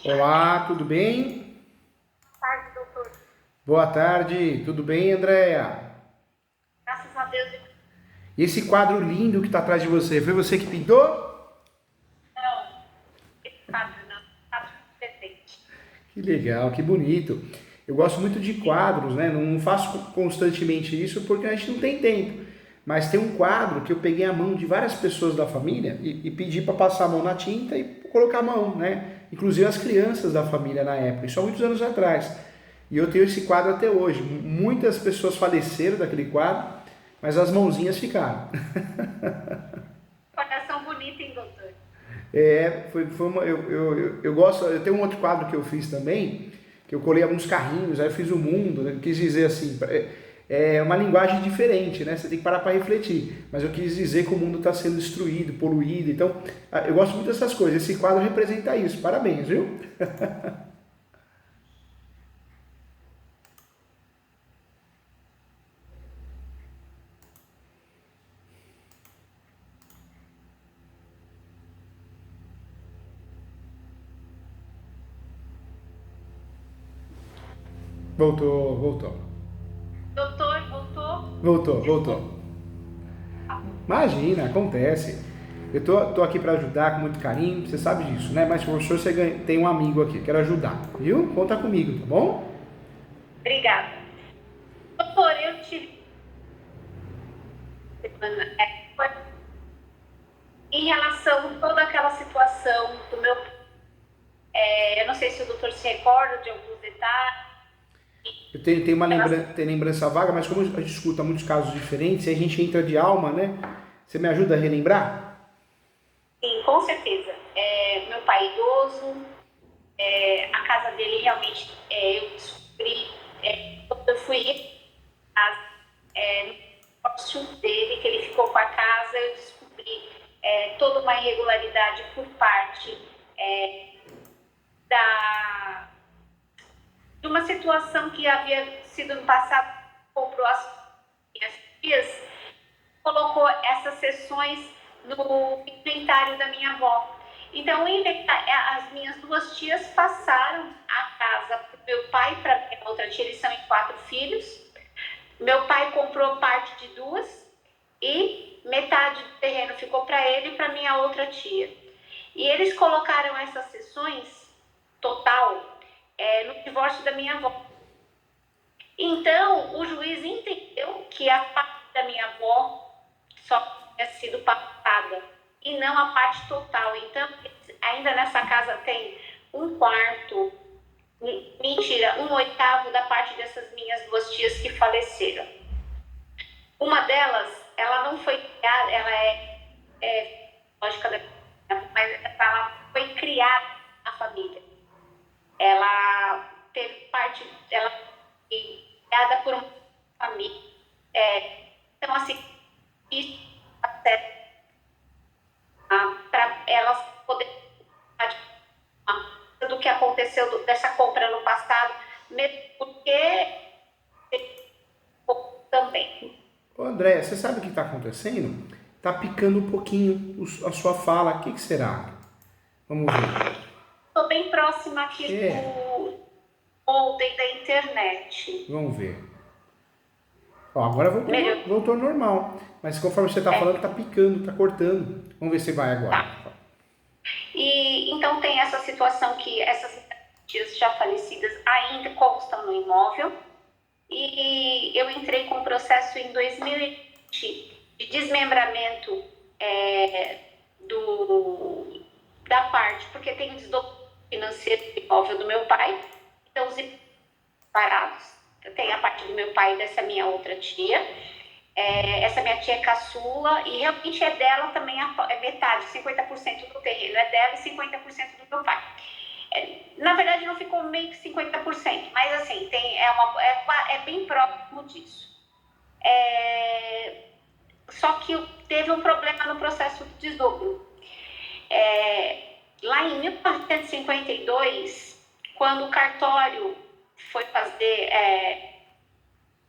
Olá, tudo bem? Boa tarde, doutor. Boa tarde, tudo bem, Andréia? Graças a Deus. E esse quadro lindo que está atrás de você, foi você que pintou? Não, esse quadro não, quadro presente. Que legal, que bonito. Eu gosto muito de quadros, né? Não faço constantemente isso porque a gente não tem tempo. Mas tem um quadro que eu peguei a mão de várias pessoas da família e pedi para passar a mão na tinta e colocar a mão, né? Inclusive as crianças da família na época, isso há muitos anos atrás. E eu tenho esse quadro até hoje. Muitas pessoas faleceram daquele quadro, mas as mãozinhas ficaram. Coração bonito, hein, doutor? Foi uma, eu gosto, eu tenho um outro quadro que eu fiz também, que eu colei alguns carrinhos, aí eu fiz o mundo, né? Eu quis dizer assim, é uma linguagem diferente, né? Você tem que parar para refletir, mas eu quis dizer que o mundo está sendo destruído, poluído, então eu gosto muito dessas coisas, esse quadro representa isso, parabéns, viu? Voltou, voltou, Doutor, voltou? voltou. Desculpa. Imagina, acontece. Eu tô aqui para ajudar com muito carinho, você sabe disso, né? Mas por você tem um amigo aqui, quero ajudar, viu? Conta comigo, tá bom? Obrigada. Doutor, eu tive em relação a toda aquela situação do meu. Eu não sei se o doutor se recorda de alguns detalhes. Tenho uma Elas, tem lembrança vaga, mas como a gente escuta muitos casos diferentes, e a gente entra de alma, né? Você me ajuda a relembrar? sim, com certeza. Meu pai é idoso, a casa dele realmente eu descobri, quando eu fui no negócio dele, que ele ficou com a casa, eu descobri toda uma irregularidade por parte da, de uma situação que havia sido no passado, comprou as minhas filhas, colocou essas sessões no inventário da minha avó. Então, as minhas duas tias passaram a casa para o meu pai e para a outra tia, eles são em 4 filhos. Meu pai comprou parte de duas e metade do terreno ficou para ele e para minha outra tia. E eles colocaram essas sessões total no divórcio da minha avó. Então, o juiz entendeu que a parte da minha avó só tinha sido passada e não a parte total. Então, ainda nessa casa tem um quarto, mentira, um oitavo da parte dessas minhas duas tias que faleceram. Uma delas, ela não foi criada, ela lógica da mas ela foi criada na família. Ela teve parte, ela foi criada por uma família. Então, assim, isso para elas poderem do que aconteceu dessa compra no passado, mesmo porque também. Ô André, você sabe o que está acontecendo? Tá picando um pouquinho a sua fala, o que será? Vamos ver. Estou bem próxima aqui É, do modem da internet. vamos ver. Ó, agora Melhor. voltou ao normal. Mas conforme você está falando, tá picando, tá cortando. Vamos ver se vai agora. E então tem essa situação que essas tias já falecidas ainda constam no imóvel. E eu entrei com um processo em 2020 de desmembramento da parte, porque tem o desdobramento financeiro do imóvel do meu pai, então os parados. Eu tenho a parte do meu pai e dessa minha outra tia. Essa minha tia é caçula e realmente é dela também, é metade, 50% do terreno é dela e 50% do meu pai. Na verdade não ficou meio que 50%, mas assim, é bem próximo disso. Só que teve um problema no processo de desdobro. Lá em 1952, quando o cartório foi fazer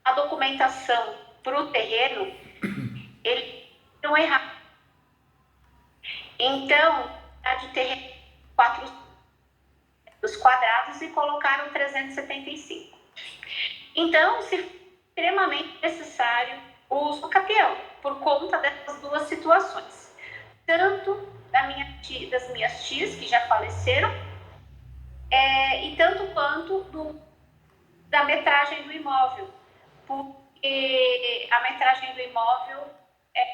a documentação para o terreno, ele não errado. Então, a de terreno 4 metros quadrados e colocaram 375. Então, se for extremamente necessário o uso do capião, por conta dessas duas situações. Tanto das minhas tias, que já faleceram, e tanto quanto da metragem do imóvel, porque a metragem do imóvel é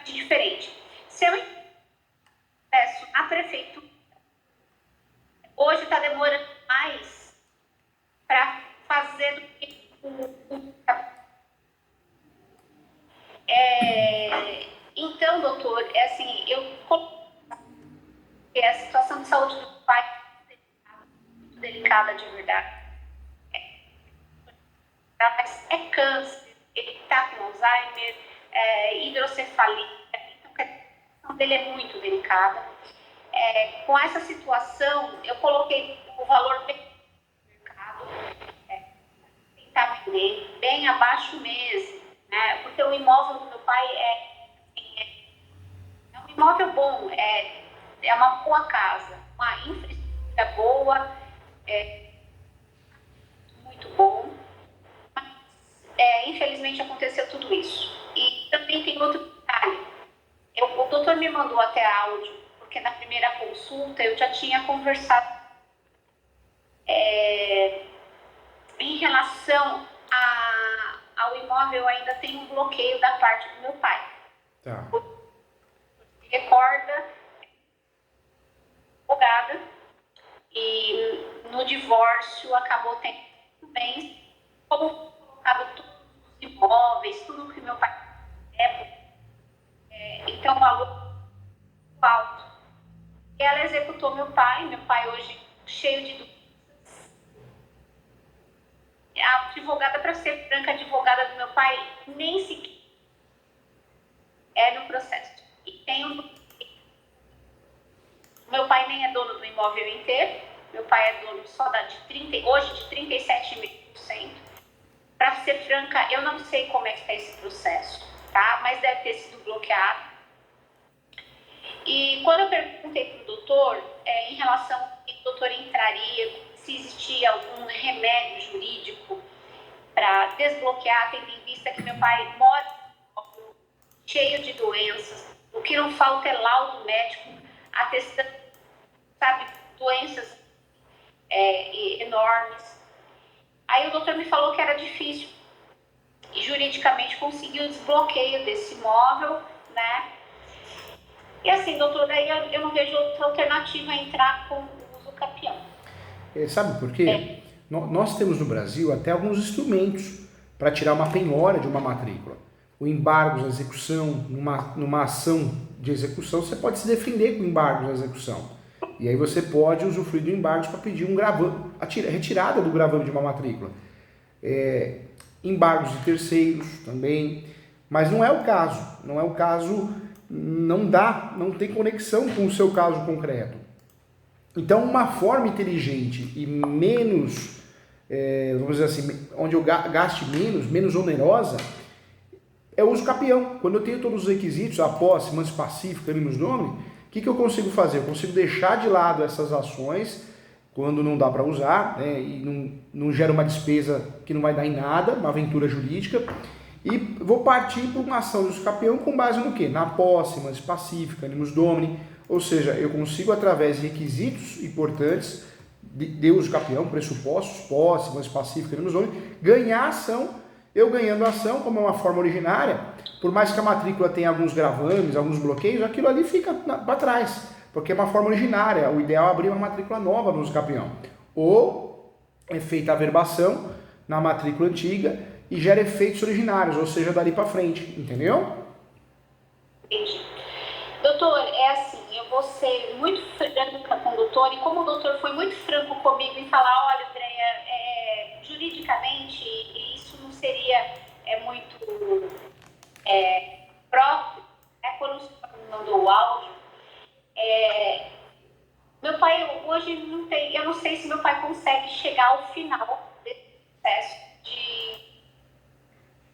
diferente. Se eu peço à prefeitura, hoje está demorando mais para fazer do que então, doutor, assim, a situação de saúde do pai é muito delicada de verdade. Mas é câncer, ele está com Alzheimer, hidrocefalia, então a situação dele é muito delicada. Com essa situação, eu coloquei o valor bem no mercado, tentar vender bem abaixo mesmo, né? Porque o imóvel do meu pai é um imóvel bom, é uma boa casa, uma infraestrutura boa, muito bom. Infelizmente aconteceu tudo isso. E também tem outro detalhe. O doutor me mandou até áudio, porque na primeira consulta eu já tinha conversado em relação ao imóvel, ainda tem um bloqueio da parte do meu pai. Tá. Recorda, advogada, e no divórcio acabou tendo bens, como colocado todos os imóveis, tudo que meu pai então valor alto. E ela executou meu pai hoje cheio de dúvidas. A advogada, para ser franca, a advogada do meu pai nem sequer no processo. E tem meu pai nem é dono do imóvel inteiro, meu pai é dono só hoje de 37,5%. Para ser franca, eu não sei como é que está esse processo, tá? Mas deve ter sido bloqueado. E quando eu perguntei para o doutor, em relação ao que o doutor entraria, se existia algum remédio jurídico para desbloquear, tendo em vista que meu pai mora cheio de doenças, o que não falta é laudo médico, atestando, sabe, doenças enormes. Aí o doutor me falou que era difícil e juridicamente conseguir o desbloqueio desse imóvel, né? E assim, doutor, daí eu não vejo outra alternativa a entrar com o uso capião. Sabe por quê? Nós temos no Brasil até alguns instrumentos para tirar uma penhora de uma matrícula. O embargo da execução, numa ação de execução, você pode se defender com o embargo da execução. E aí você pode usufruir do embargo para pedir um gravame, a retirada do gravame de uma matrícula. Embargos de terceiros também, mas não é o caso, não tem conexão com o seu caso concreto. Então, uma forma inteligente e menos, vamos dizer assim, onde eu gaste menos onerosa, é o uso capião. Quando eu tenho todos os requisitos, a posse, manso pacífico, ânimos nome, o que eu consigo fazer? Eu consigo deixar de lado essas ações quando não dá para usar, né, e não gera uma despesa que não vai dar em nada, uma aventura jurídica, e vou partir para uma ação de uso capião com base no quê? Na posse, manso pacífico, ânimos domini, ou seja, eu consigo, através de requisitos importantes de uso capião, pressupostos, posse, manso pacífico, ânimos domini, ganhar ação. Eu ganhando a ação, como é uma forma originária, por mais que a matrícula tenha alguns gravames, alguns bloqueios, aquilo ali fica para trás, porque é uma forma originária. O ideal é abrir uma matrícula nova no uso capião. Ou é feita a averbação na matrícula antiga e gera efeitos originários, ou seja, dali para frente, entendeu? Entendi. Doutor, assim, eu vou ser muito franca com o doutor, e como o doutor foi muito franco comigo em falar, olha, Andréia, juridicamente isso não seria muito próprio, quando o senhor me mandou o áudio, meu pai hoje não tem, eu não sei se meu pai consegue chegar ao final desse processo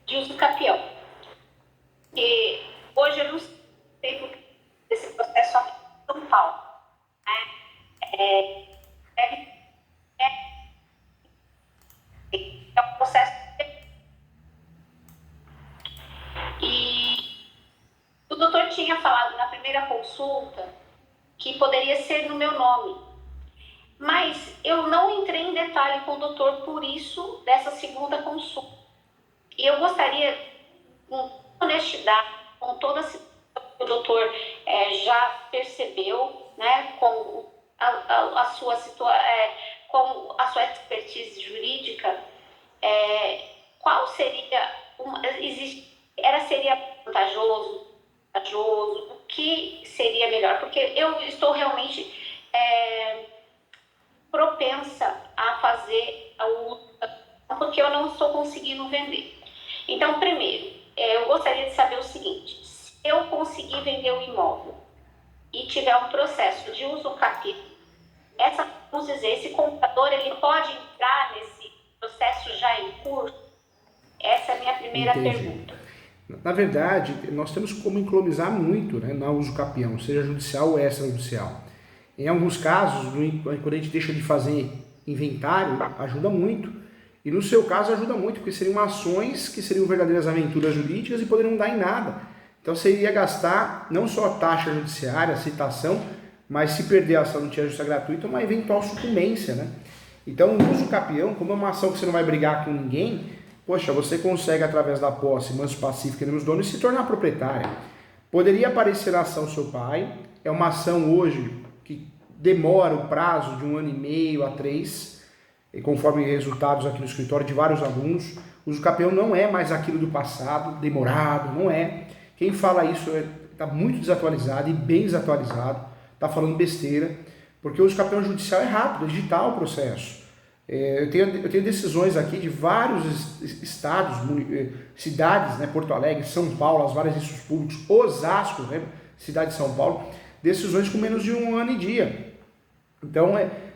de uso capião. E hoje eu não sei porque esse processo aqui em São Paulo, né? na primeira consulta que poderia ser no meu nome. Mas eu não entrei em detalhe com o doutor por isso dessa segunda consulta. E eu gostaria, com honestidade, com toda a situação que o doutor já percebeu, né, com a sua com a sua expertise jurídica, qual seria seria vantajoso, o que seria melhor? Porque eu estou realmente propensa a fazer o uso, porque eu não estou conseguindo vender. Então, primeiro, eu gostaria de saber o seguinte: se eu conseguir vender o imóvel e tiver um processo de uso capião, vamos dizer, esse comprador, ele pode entrar nesse processo já em curso? Essa é a minha primeira pergunta. Na verdade, nós temos como economizar muito, né, no uso capião, seja judicial ou extrajudicial. Em alguns casos, quando a gente deixa de fazer inventário, ajuda muito. E no seu caso ajuda muito, porque seriam ações que seriam verdadeiras aventuras jurídicas e poderiam dar em nada. Então você iria gastar não só a taxa judiciária, a citação, mas se perder a ação não tinha justiça gratuita, uma eventual sucumbência, né? Então o uso capião, como é uma ação que você não vai brigar com ninguém, poxa, você consegue através da posse manso pacífica e nos donos se tornar proprietária. Poderia aparecer a ação do seu pai, é uma ação hoje que demora o prazo de 1 ano e meio a 3, e conforme resultados aqui no escritório de vários alunos. O uso capião não é mais aquilo do passado, demorado, não é. Quem fala isso está muito desatualizado e bem desatualizado, está falando besteira, porque o uso capião judicial é rápido, é digital o processo. Eu tenho decisões aqui de vários estados, cidades, né, Porto Alegre, São Paulo, as várias institutos públicos, Osasco, né, cidade de São Paulo, decisões com menos de 1 ano e dia. Então,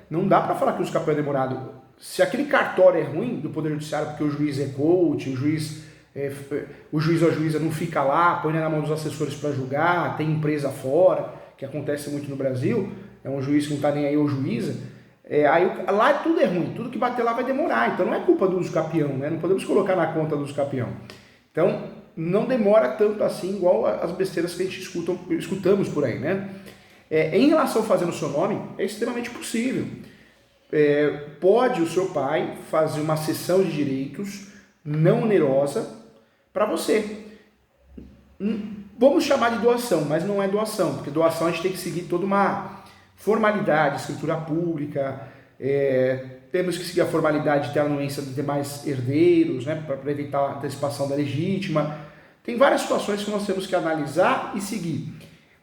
não dá para falar que o uso capião é demorado. Se aquele cartório é ruim do Poder Judiciário, porque o juiz é coach, o juiz ou a juíza não fica lá, põe na mão dos assessores para julgar, tem empresa fora, que acontece muito no Brasil, é um juiz que não está nem aí ou juíza, lá tudo é ruim, tudo que bater lá vai demorar, então não é culpa do uso capião, né? Não podemos colocar na conta do uso capião. Então, não demora tanto assim, igual as besteiras que a gente escutamos por aí, né? Em relação a fazer no seu nome, é extremamente possível. Pode o seu pai fazer uma cessão de direitos não onerosa para você. Vamos chamar de doação, mas não é doação, porque doação a gente tem que seguir toda uma formalidade, escritura pública, temos que seguir a formalidade de ter a anuência de demais herdeiros, né, para evitar a antecipação da legítima. Tem várias situações que nós temos que analisar e seguir.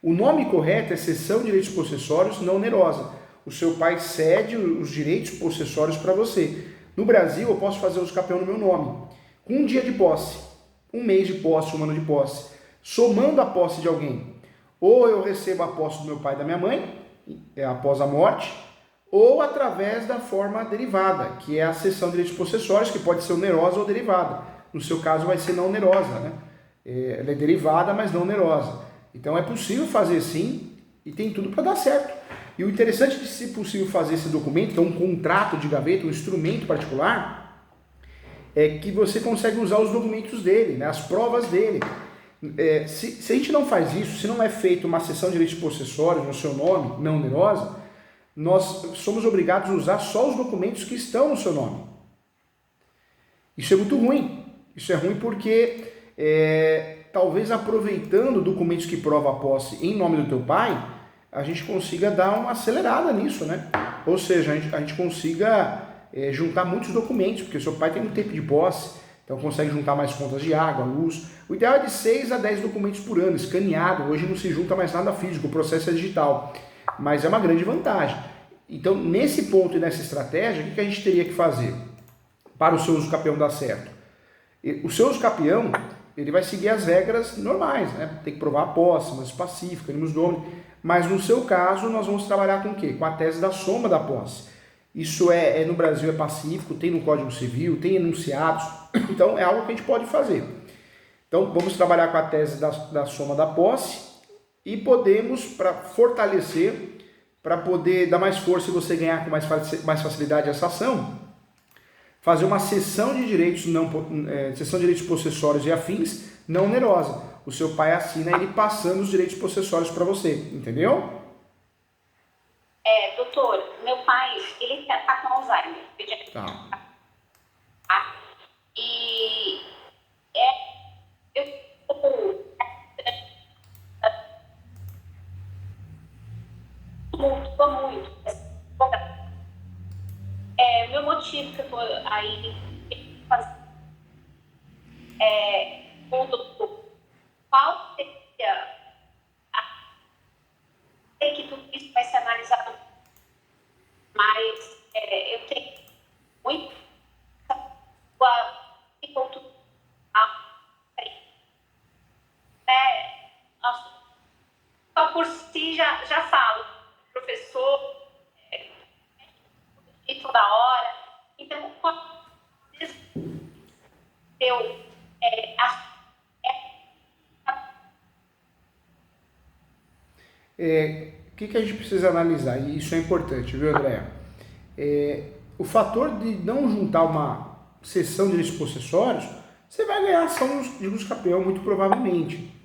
O nome correto é cessão de direitos possessórios não onerosa. O seu pai cede os direitos possessórios para você. No Brasil, eu posso fazer uso capião no meu nome, com um dia de posse, 1 mês de posse, 1 ano de posse, somando a posse de alguém. Ou eu recebo a posse do meu pai e da minha mãe, após a morte, ou através da forma derivada, que é a cessão de direitos possessórios, que pode ser onerosa ou derivada. No seu caso vai ser não onerosa, né? Ela é derivada, mas não onerosa. Então é possível fazer sim, e tem tudo para dar certo. E o interessante de se possível fazer esse documento, que é um contrato de gaveta, um instrumento particular, é que você consegue usar os documentos dele, né, as provas dele. Se a gente não faz isso, se não é feita uma cessão de direitos possessórios no seu nome, não onerosa, nós somos obrigados a usar só os documentos que estão no seu nome. Isso é muito ruim. Isso é ruim porque talvez aproveitando documentos que provam a posse em nome do teu pai, a gente consiga dar uma acelerada nisso, né? Ou seja, a gente consiga juntar muitos documentos, porque o seu pai tem muito tempo de posse, então consegue juntar mais contas de água, luz. O ideal é de 6 a 10 documentos por ano, escaneado. Hoje não se junta mais nada físico, o processo é digital, mas é uma grande vantagem. Então, nesse ponto e nessa estratégia, o que a gente teria que fazer para o seu uso capião dar certo? O seu uso capião, ele vai seguir as regras normais, né? Tem que provar a posse, mas pacífica, animus domini. Mas no seu caso, nós vamos trabalhar com o quê? Com a tese da soma da posse. Isso no Brasil é pacífico, tem no Código Civil, tem enunciados, então é algo que a gente pode fazer. Então vamos trabalhar com a tese da soma da posse e podemos, para fortalecer, para poder dar mais força e você ganhar com mais facilidade essa ação, fazer uma cessão de direitos, cessão de direitos possessórios e afins não onerosa. o seu pai assina ele passando os direitos possessórios para você, entendeu? Doutor, meu pai, ele tá com Alzheimer. Tá. E eu tumultua muito. Meu motivo que eu tô aí com o doutor, qual seria sei que tudo isso vai ser analisado, mas eu tenho muito só por si já falo, professor, e toda hora. Então, quando eu O que a gente precisa analisar? E isso é importante, viu, Andréa? O fator de não juntar uma cessão de direitos possessórios, você vai ganhar ação de usucapião, muito provavelmente.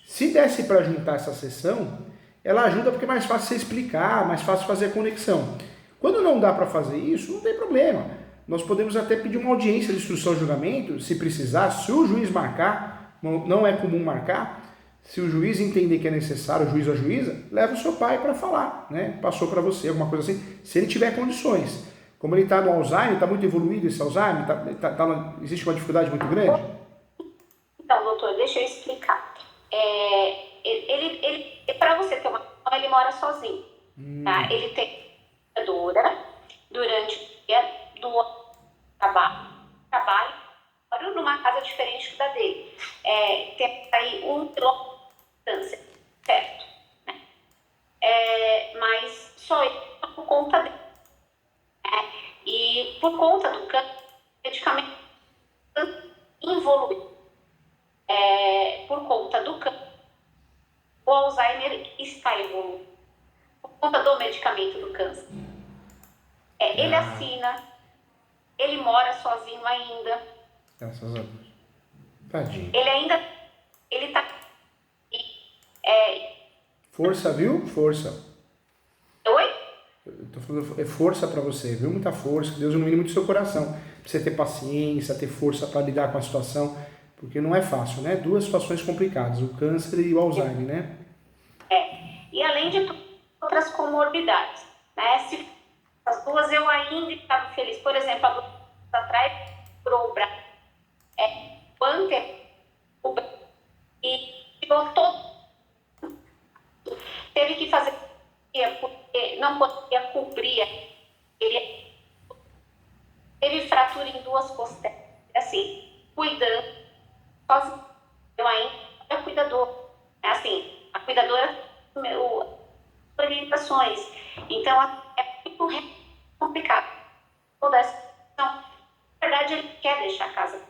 Se desse para juntar essa cessão, ela ajuda porque é mais fácil você explicar, mais fácil fazer a conexão. Quando não dá para fazer isso, não tem problema. Nós podemos até pedir uma audiência de instrução de julgamento, se precisar, se o juiz marcar, não é comum marcar, se o juiz entender que é necessário, o juiz ou a juíza, leva o seu pai para falar, né? Passou para você, alguma coisa assim, se ele tiver condições. Como ele está no Alzheimer, está muito evoluído esse Alzheimer, existe uma dificuldade muito grande? Então, doutor, deixa eu explicar. Para você ter uma noção, ele mora sozinho. Tá? Ele tem cuidadora durante o dia do trabalho, mora numa casa diferente da dele. Tem aí 1 quilômetro de distância, certo? Né? Mas só ele por conta dele. E por conta do câncer, o medicamento evoluiu. Por conta do câncer, o Alzheimer está evoluindo. Por conta do medicamento do câncer. Ele assina, ele mora sozinho ainda. Graças a Deus. Tadinho. Ele tá. Força, viu? Força. Oi? Eu tô falando, é força para você, viu? Muita força, que Deus ilumine muito o seu coração. Pra você ter paciência, ter força para lidar com a situação, porque não é fácil, né? 2 situações complicadas, o câncer e o Alzheimer, né? E além de outras comorbidades, né? Se as duas eu ainda estava feliz. Por exemplo, há 2 anos atrás, o braço, o ante, o braço, e tirou todo. Teve que fazer porque não podia cobrir. Ele teve fratura em 2 costelas. Assim, cuidando, sozinho. Eu ainda era cuidador. Assim, a cuidadora orientações. Então, é muito complicado. Toda essa questão. Na verdade, ele quer deixar a casa.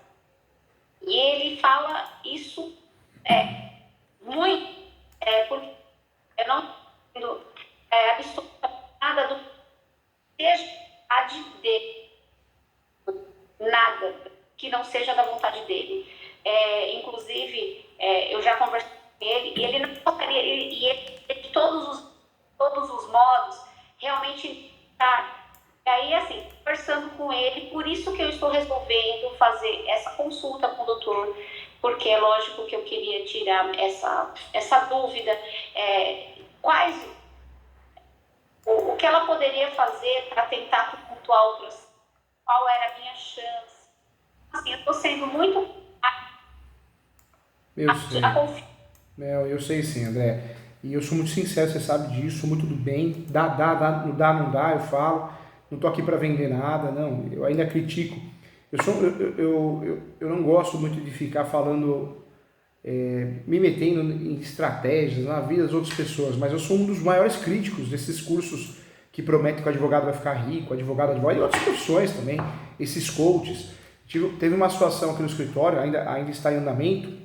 E ele fala isso muito, porque eu não entendo absolutamente nada do que seja a de dele. Nada que não seja da vontade dele. Inclusive, eu já conversei com ele, e ele não gostaria, e ele, de todos os modos, realmente está. E aí, assim, conversando com ele, por isso que eu estou resolvendo fazer essa consulta com o doutor, porque é lógico que eu queria tirar essa dúvida, o que ela poderia fazer para tentar tumultuar outras, qual era a minha chance. Assim, eu estou sendo muito... Eu sei sim, André. E eu sou muito sincero, você sabe disso, sou muito do bem. Dá, não dá, eu falo. Não tô aqui para vender nada, não. Eu ainda critico. Eu não gosto muito de ficar falando, me metendo em estratégias na vida das outras pessoas, mas eu sou um dos maiores críticos desses cursos que prometem que o advogado vai ficar rico, advogado e outras profissões também, esses coaches. Teve uma situação aqui no escritório, ainda está em andamento,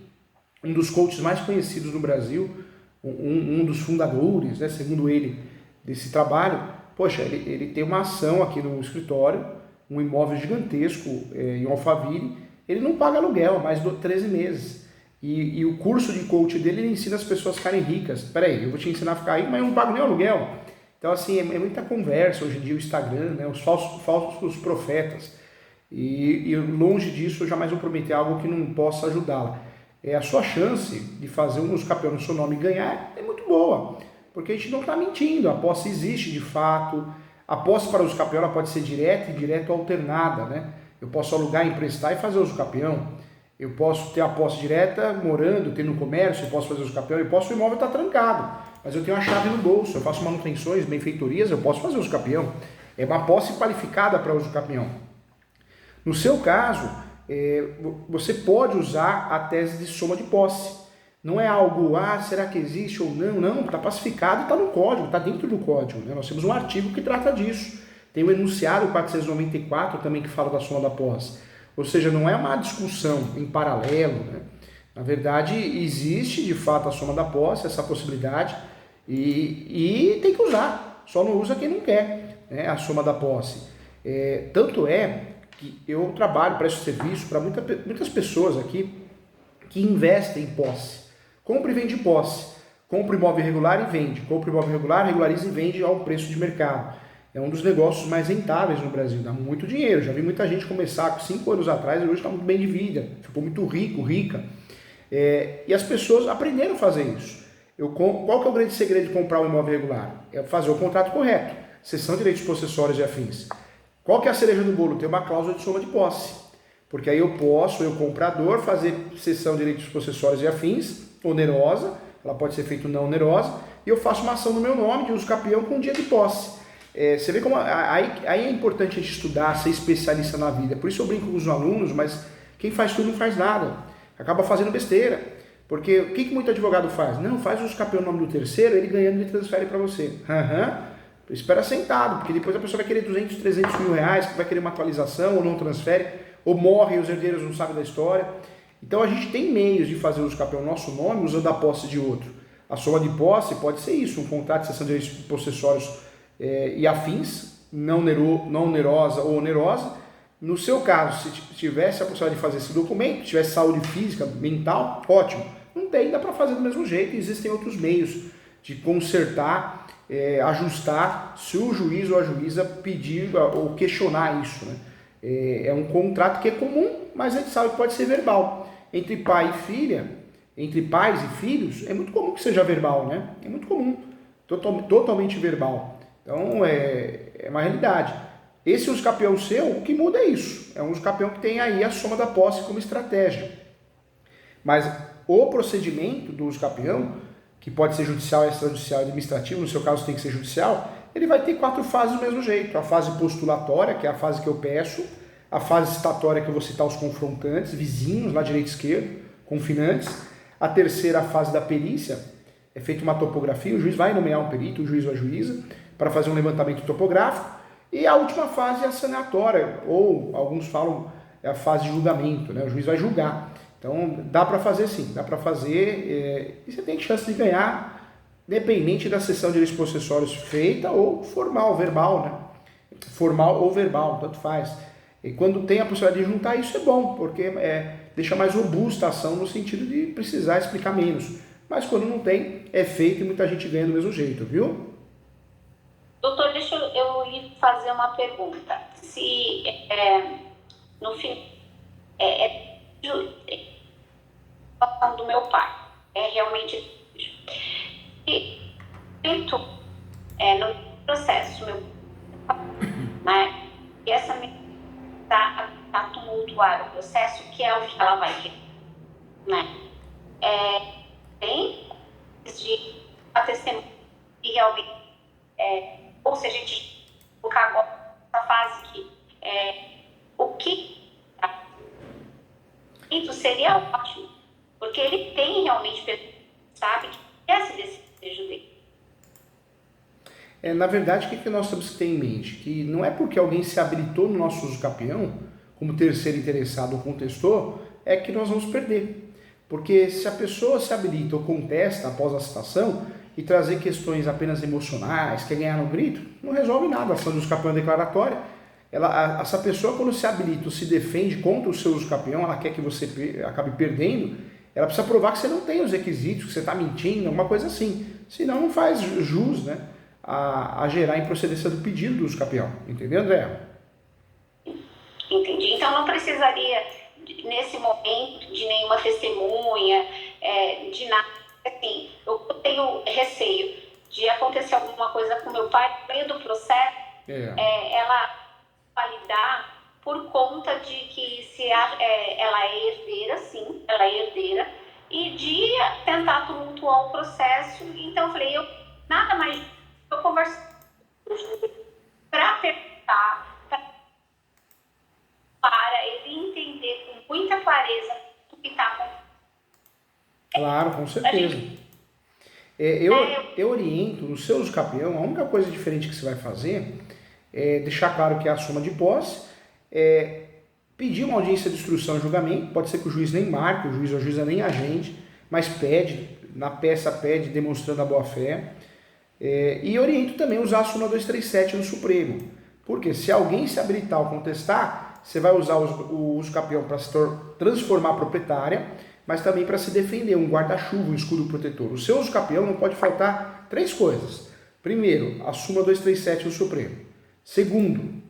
um dos coaches mais conhecidos no Brasil, um dos fundadores, né, segundo ele, desse trabalho. Poxa, ele tem uma ação aqui no escritório, um imóvel gigantesco em Alphaville, ele não paga aluguel há mais de 13 meses. E o curso de coach dele, ele ensina as pessoas a ficarem ricas. Peraí, eu vou te ensinar a ficar rico, mas eu não pago nem aluguel. Então, assim, é muita conversa hoje em dia, o Instagram, né? Os falsos profetas. E longe disso, eu jamais vou prometer algo que não possa ajudá-la. A sua chance de fazer um uso campeão no seu nome e ganhar é muito boa. Porque a gente não está mentindo, a posse existe de fato. A posse para uso campeão ela pode ser direta e direto alternada, né? Eu posso alugar, emprestar e fazer uso campeão. Eu posso ter a posse direta morando, tendo um comércio, eu posso fazer uso campeão, eu posso o imóvel estar trancado, mas eu tenho a chave no bolso, eu faço manutenções, benfeitorias, eu posso fazer uso campeão. É uma posse qualificada para uso campeão. No seu caso, você pode usar a tese de soma de posse. Não é algo, será que existe ou não? Não, está pacificado e está no código, está dentro do código. Né? Nós temos um artigo que trata disso. Tem o enunciado 494 também que fala da soma da posse. Ou seja, não é uma discussão em paralelo, né? Na verdade, existe de fato a soma da posse, essa possibilidade, e tem que usar. Só não usa quem não quer, né? A soma da posse. Tanto é que eu trabalho, presto serviço para muitas pessoas aqui que investem em posse. Compra e vende posse. Compra imóvel irregular e vende. Compra imóvel irregular, regulariza e vende ao preço de mercado. É um dos negócios mais rentáveis no Brasil, dá muito dinheiro. Já vi muita gente começar com 5 anos atrás e hoje está muito bem de vida, ficou muito rico, rica. E as pessoas aprenderam a fazer isso. Qual que é o grande segredo de comprar um imóvel regular? É fazer o contrato correto, cessão de direitos possessórios e afins. Qual que é a cereja do bolo? Tem uma cláusula de soma de posse. Porque aí eu posso, eu comprador, fazer cessão de direitos possessórios e afins, onerosa, ela pode ser feita não onerosa, e eu faço uma ação no meu nome de uso campeão com dia de posse. Você vê como aí é importante a gente estudar, ser especialista na vida. Por isso eu brinco com os alunos, mas quem faz tudo não faz nada. Acaba fazendo besteira. Porque o que muito advogado faz? Não, faz uso campeão no nome do terceiro, ele ganhando ele transfere para você. Espera sentado, porque depois a pessoa vai querer 200, 300 mil reais, vai querer uma atualização ou não transfere, ou morre e os herdeiros não sabem da história. Então a gente tem meios de fazer uso campeão no nosso nome usando a posse de outro. A soma de posse pode ser isso, um contrato de cessão de direitos possessórios e afins, não onerosa ou onerosa. No seu caso, se tivesse a possibilidade de fazer esse documento, tivesse saúde física, mental, ótimo. Não tem, dá para fazer do mesmo jeito. Existem outros meios de consertar, ajustar, se o juiz ou a juíza pedir ou questionar isso. Né? É um contrato que é comum, mas a gente sabe que pode ser verbal. Entre pai e filha, entre pais e filhos, é muito comum que seja verbal, né? É muito comum, totalmente verbal. Então, é uma realidade. Esse uso campeão seu, o que muda é isso. É um uso campeão que tem aí a soma da posse como estratégia. Mas o procedimento do uso campeão, que pode ser judicial, extrajudicial e administrativo, no seu caso tem que ser judicial, ele vai ter 4 fases do mesmo jeito. A fase postulatória, que é a fase que eu peço, a fase citatória, que eu vou citar os confrontantes, vizinhos, lá direita e esquerda, confinantes. A terceira, a fase da perícia, é feita uma topografia, o juiz vai nomear um perito, o juiz ou a juíza, para fazer um levantamento topográfico. E a última fase é a sanatória, ou alguns falam é a fase de julgamento, né? O juiz vai julgar. Então dá para fazer sim, dá para fazer, e você tem chance de ganhar, dependente da cessão de direitos possessórios feita ou formal, verbal, né? Formal ou verbal, tanto faz. E quando tem a possibilidade de juntar, isso é bom, porque deixa mais robusta a ação no sentido de precisar explicar menos. Mas quando não tem, é feito e muita gente ganha do mesmo jeito, viu? Doutor, deixa eu ir fazer uma pergunta. Se no fim do meu pai realmente no processo meu, né? E essa tá tumultuar o processo, que é o que ela vai querer, né? Tem de a testemunha e realmente ou se a gente colocar agora essa fase aqui, o que isso seria ótimo, porque ele tem realmente pessoas, sabe, que quer se desejo dele. Na verdade, o que nós temos que ter em mente? Que não é porque alguém se habilitou no nosso uso campeão, como terceiro interessado ou contestou, é que nós vamos perder. Porque se a pessoa se habilita ou contesta após a citação e trazer questões apenas emocionais, quer ganhar no grito, não resolve nada. A ação de uso campeão declaratória, essa pessoa, quando se habilita ou se defende contra o seu uso campeão, ela quer que você acabe perdendo, ela precisa provar que você não tem os requisitos, que você está mentindo, alguma coisa assim. Senão não faz jus, né, a gerar a improcedência do pedido do uso capião. Entendeu, André? Entendi. Então não precisaria, nesse momento, de nenhuma testemunha, de nada. Assim, eu tenho receio de acontecer alguma coisa com meu pai no meio do processo, ela validar por conta de que ela é herdeira, sim, ela é herdeira, e de tentar tumultuar o processo. Então eu falei, nada mais, eu conversei para perguntar, para ele entender com muita clareza o que está acontecendo. Claro, com certeza. Eu oriento, no seu uso capião, a única coisa diferente que você vai fazer é deixar claro que é a soma de posse, pedir uma audiência de instrução e julgamento, pode ser que o juiz nem marque, o juiz ou a juíza nem agende, mas pede, na peça pede, demonstrando a boa-fé. E oriento também a usar a súmula 237 no Supremo, porque se alguém se habilitar ou contestar, você vai usar o uso capião para se transformar proprietária, mas também para se defender, um guarda-chuva, um escudo protetor. O seu uso capião não pode faltar 3 coisas. Primeiro, a súmula 237 no Supremo. Segundo,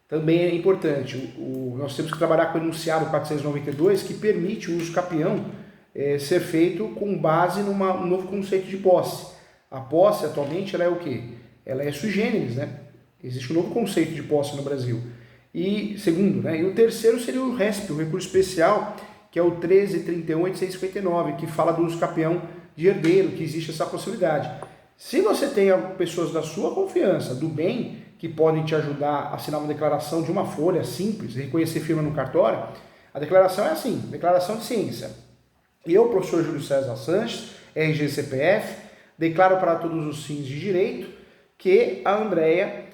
também é importante, nós temos que trabalhar com o enunciado 492, que permite o uso capião ser feito com base num novo conceito de posse. A posse, atualmente, ela é o quê? Ela é sui generis, né? Existe um novo conceito de posse no Brasil. E segundo, né? E o terceiro seria o RESP, o recurso especial, que é o 13.31.859, que fala do uso capião de herdeiro, que existe essa possibilidade. Se você tem pessoas da sua confiança, do bem, que podem te ajudar a assinar uma declaração de uma folha simples, reconhecer firma no cartório, a declaração é assim, declaração de ciência. Eu, professor Júlio César Sanches, RG CPF, declaro para todos os fins de direito que a Andréia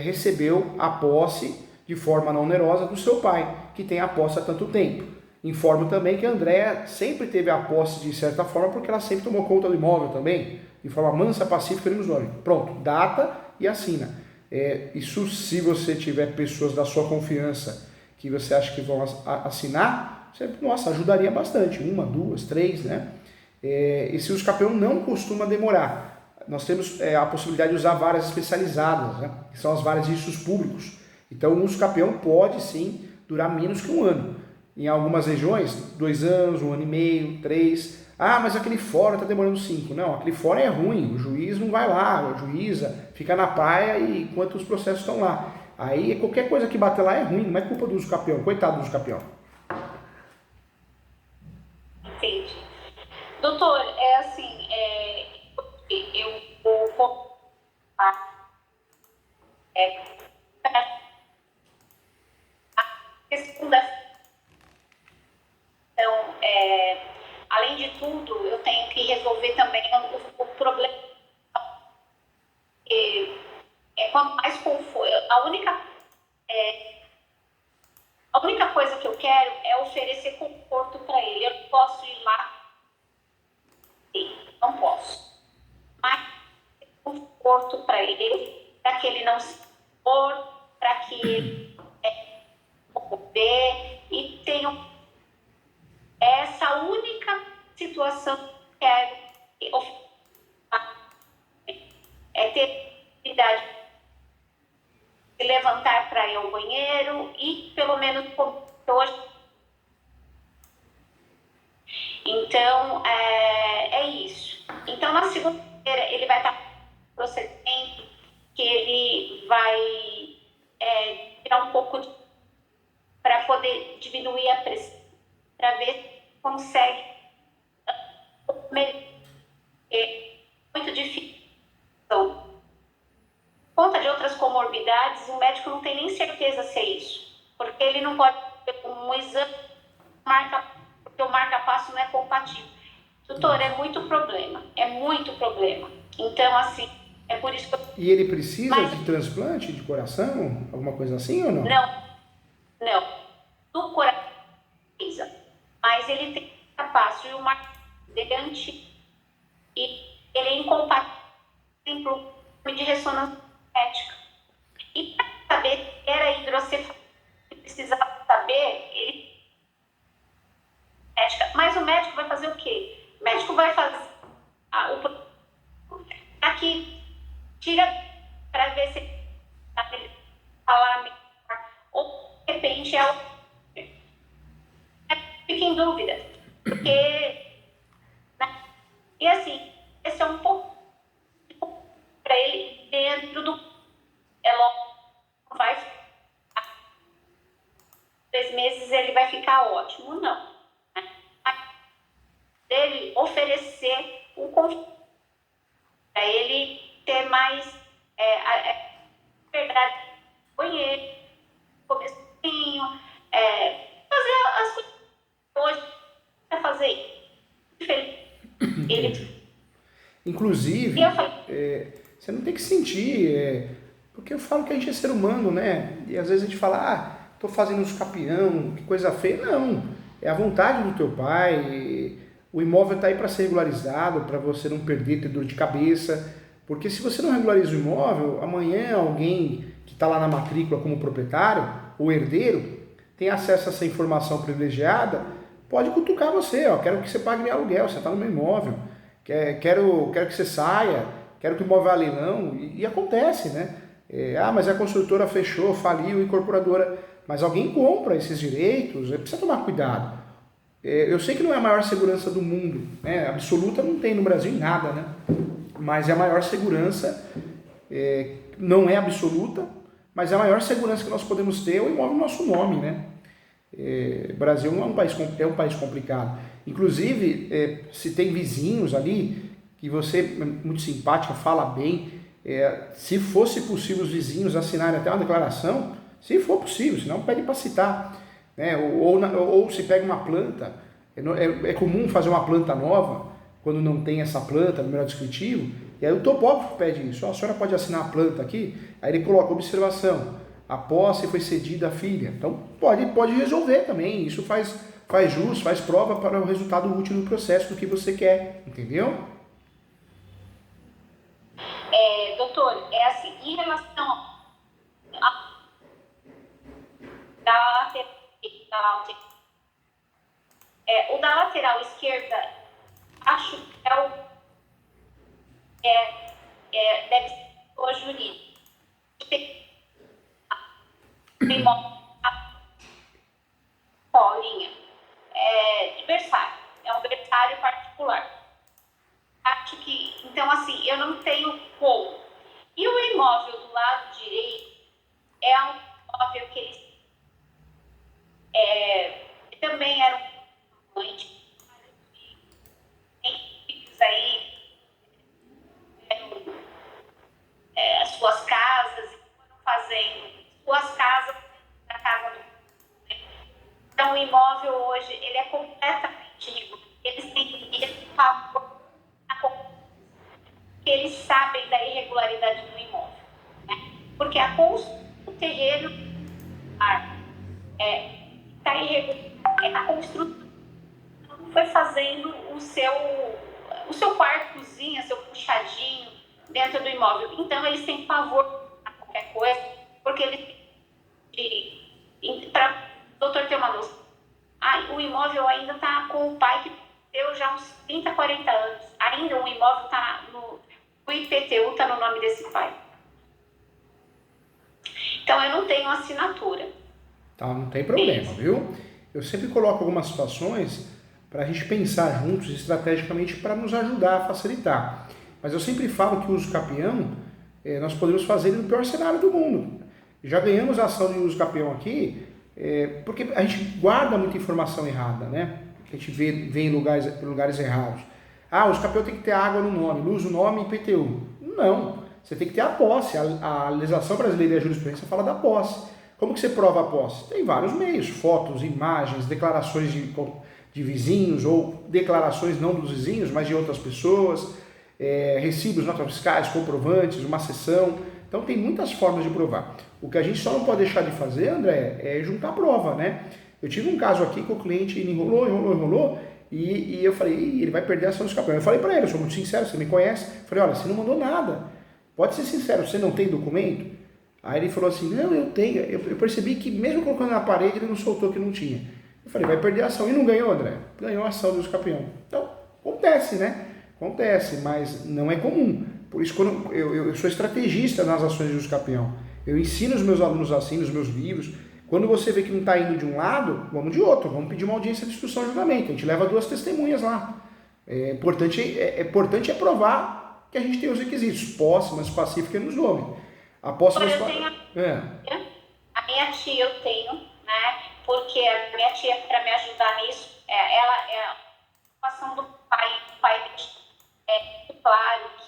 recebeu a posse de forma não onerosa do seu pai, que tem a posse há tanto tempo. Informo também que a Andréia sempre teve a posse de certa forma, porque ela sempre tomou conta do imóvel também, de forma mansa, pacífica e ilusória. Pronto, data e assina. Isso, se você tiver pessoas da sua confiança que você acha que vão assinar, você, nossa, ajudaria bastante. 1, 2, 3, né? Esse uso capião não costuma demorar. Nós temos a possibilidade de usar varas especializadas, né? Que são as varas de registros públicos. Então, o uso capião pode, sim, durar menos que 1 ano. Em algumas regiões, 2 anos, 1 ano e meio, 3. Ah, mas aquele fórum está demorando 5. Não, aquele fórum é ruim, o juiz não vai lá, a juíza fica na praia enquanto os processos estão lá. Aí, qualquer coisa que bater lá é ruim, não é culpa do uso capião, coitado do uso capião. Entendi. Doutor, é assim, eu vou a questão da... Então, além de tudo, eu tenho que resolver também o problema. Quanto mais conforto, a única coisa que eu quero é oferecer conforto para ele. Eu não posso ir lá, não posso. Mas conforto para ele, para que ele não se for, para que ele poder e tenha essa única situação que eu quero ter habilidade de levantar para ir ao banheiro e pelo menos hoje. Então, é isso. Então, na segunda-feira, ele vai estar no procedimento que ele vai tirar um pouco para poder diminuir a pressão, para ver se consegue. É muito difícil. Então, por conta de outras comorbidades, o médico não tem nem certeza se é isso, porque ele não pode ter um exame porque o marca-passo não é compatível. Doutor, é muito problema. Então, assim, é por isso que eu... E ele precisa de transplante de coração? Alguma coisa assim ou não? Não. Do coração precisa. Mas ele tem marca-passo e o marca-passo dele é antigo. E ele é incompatível com o de ressonância magnética. E para saber se era hidrocefalia, ele precisava saber, médica. Mas o médico vai fazer o quê? O médico vai fazer aqui, tira para ver se ele falar melhor, ou de repente fica em dúvida, porque, né? E assim, esse é um pouco para ele dentro do, logo, vai 2 meses ele vai ficar ótimo, não, né? Ele oferecer um conforto para ele ter mais verdade, banheiro, comecinho, fazer as coisas hoje para fazer isso. Ele, Inclusive, você não tem que sentir, porque eu falo que a gente é ser humano, né? E às vezes a gente fala, tô fazendo uns capião, que coisa feia. Não, é a vontade do teu pai, o imóvel está aí para ser regularizado, para você não perder, ter dor de cabeça, porque se você não regulariza o imóvel, amanhã alguém que está lá na matrícula como proprietário, ou herdeiro, tem acesso a essa informação privilegiada, pode cutucar você, quero que você pague meu aluguel, você está no meu imóvel, quero que você saia, quero que o imóvel vá a leilão, e acontece, né? Mas a construtora fechou, faliu, incorporadora, mas alguém compra esses direitos, precisa tomar cuidado. Eu sei que não é a maior segurança do mundo, né? Absoluta não tem no Brasil em nada, né? Mas é a maior segurança, não é absoluta, mas é a maior segurança que nós podemos ter é o imóvel no nosso nome, né? O Brasil é um país complicado. Inclusive, se tem vizinhos ali, que você é muito simpática, fala bem, se fosse possível os vizinhos assinarem até uma declaração, se for possível, senão pede para citar, né? Ou se pega uma planta, é comum fazer uma planta nova, quando não tem essa planta no melhor descritivo, e aí o topógrafo pede isso, a senhora pode assinar a planta aqui, aí ele coloca observação, a posse foi cedida à filha, então pode resolver também, isso faz jus, faz prova para o resultado útil do processo do que você quer, entendeu? Doutor, assim, em relação da lateral, o da lateral esquerda, acho que deve ser o jurídico. Tem linha. De berçário. É um berçário particular. Acho que, então, assim, eu não tenho como. E o imóvel do lado direito é um imóvel que ele também era um amante. Aí as suas casas, foram fazendo suas casas na casa do. Então o imóvel hoje ele é completamente regular. Eles têm esse favor, que eles sabem da irregularidade do imóvel, né? Porque a construção do terreno está irregular, a construção foi fazendo o seu quarto, cozinha, seu puxadinho dentro do imóvel. Então, eles têm pavor a qualquer coisa, porque eles... Para o doutor ter uma noção, o imóvel ainda está com o pai que deu já uns 30, 40 anos. Ainda o imóvel está o IPTU está no nome desse pai. Então, eu não tenho assinatura. Tá, não tem problema, viu? Eu sempre coloco algumas situações para a gente pensar juntos estrategicamente para nos ajudar a facilitar. Mas eu sempre falo que o uso capião, nós podemos fazer no pior cenário do mundo. Já ganhamos a ação de uso capião aqui, porque a gente guarda muita informação errada, né? A gente vê em lugares errados. O uso capião tem que ter água no nome, luz no nome e IPTU. Não, você tem que ter a posse. A legislação brasileira e a jurisprudência fala da posse. Como que você prova a posse? Tem vários meios, fotos, imagens, declarações de vizinhos ou declarações não dos vizinhos, mas de outras pessoas, recibos, notas fiscais, comprovantes, uma sessão. Então tem muitas formas de provar. O que a gente só não pode deixar de fazer, André, é juntar prova, né? Eu tive um caso aqui que o cliente enrolou, e eu falei, ele vai perder a ação do capião. Eu falei para ele, eu sou muito sincero, você me conhece. Eu falei, olha, você não mandou nada. Pode ser sincero, você não tem documento? Aí ele falou assim, não, eu tenho. Eu percebi que mesmo colocando na parede, ele não soltou que não tinha. Eu Eu falei, vai perder a ação. E não ganhou, André? Ganhou a ação do uso capião. Então, acontece, né? Acontece, mas não é comum. Por isso, quando eu sou estrategista nas ações de uso capião. Eu ensino os meus alunos assim, nos meus livros. Quando você vê que não está indo de um lado, vamos de outro. Vamos pedir uma audiência de instrução e julgamento. A gente leva 2 testemunhas lá. Importante é provar que a gente tem os requisitos. Posse, mas pacífica e nos nome. A posse... A minha tia eu tenho, né? Porque a minha tia, para me ajudar nisso, ela é a situação do pai. O pai é claro que